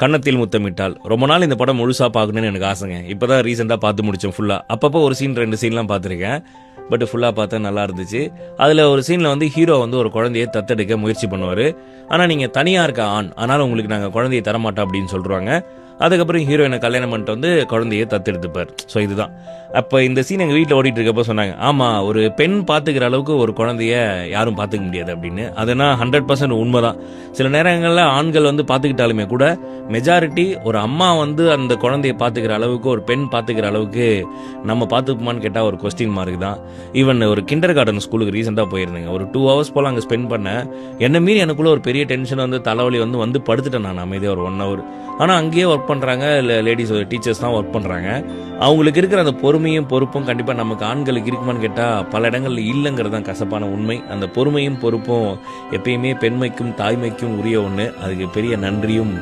கன்னத்தில் முத்தமிட்டால் ரொம்ப நாள் இந்த படம் முழுசாக பார்க்கணுன்னு எனக்கு ஆசைங்க. இப்போ தான் ரீசெண்டாக பார்த்து முடித்தேன் ஃபுல்லாக. அப்பப்போ ஒரு சீன் 2 சீன்லாம் பார்த்துருக்கேன். பட் ஃபுல்லாக பார்த்தா நல்லா இருந்துச்சு. அதில் ஒரு சீனில் வந்து ஹீரோ வந்து ஒரு குழந்தையை தத்தெடுக்க முயற்சி பண்ணுவார். ஆனால் நீங்கள் தனியாக இருக்க ஆண், ஆனாலும் உங்களுக்கு நாங்கள் குழந்தையை தரமாட்டோம் அப்படின்னு சொல்லிடுவாங்க. அதுக்கப்புறம் ஹீரோயினை கல்யாணம் பண்ணிட்டு வந்து குழந்தையை தத்தெடுத்துப்பார். ஸோ இதுதான். அப்போ இந்த சீன் எங்கள் வீட்டில் ஓடிட்டு இருக்கப்போ சொன்னாங்க, ஆமாம், ஒரு பெண் பார்த்துக்கிற அளவுக்கு ஒரு குழந்தைய யாரும் பார்த்துக்க முடியாது அப்படின்னு. அதனால் 100% உண்மை தான். சில நேரங்களில் ஆண்கள் வந்து பார்த்துக்கிட்டாலுமே கூட மெஜாரிட்டி ஒரு அம்மா வந்து அந்த குழந்தைய பார்த்துக்கிற அளவுக்கு, ஒரு பெண் பார்த்துக்கிற அளவுக்கு நம்ம பார்த்துக்குமான்னு கேட்டால் ஒரு கொஸ்டின் மார்க் தான். ஈவன் ஒரு கிண்டர் கார்டன் ஸ்கூலுக்கு ரீசெண்டாக போயிருந்தேங்க. ஒரு 2 ஹவர்ஸ் போல் அங்கே ஸ்பெண்ட் பண்ணேன். என்னை மீறி எனக்குள்ளே ஒரு பெரிய டென்ஷன் வந்து தலைவலி வந்து படுத்துட்டேன் நான் அமைதியாக ஒரு 1 ஹவர். ஆனால் அங்கேயே ஒர்க் பண்ணுறாங்க, லேடிஸ் டீச்சர்ஸ் தான் ஒர்க் பண்ணுறாங்க. அவங்களுக்கு இருக்கிற அந்த பொறுமையும் பொறுப்பும் கண்டிப்பாக நமக்கு ஆண்களுக்கு இருக்குமான்னு கேட்டால் பல இடங்கள்ல இல்லைங்கிறது தான் கசப்பான உண்மை. அந்த பொறுமையும் பொறுப்பும் எப்பயுமே பெண்மைக்கும் தாய்மைக்கும் உரிய ஒன்று. அதுக்கு பெரிய நன்றியும்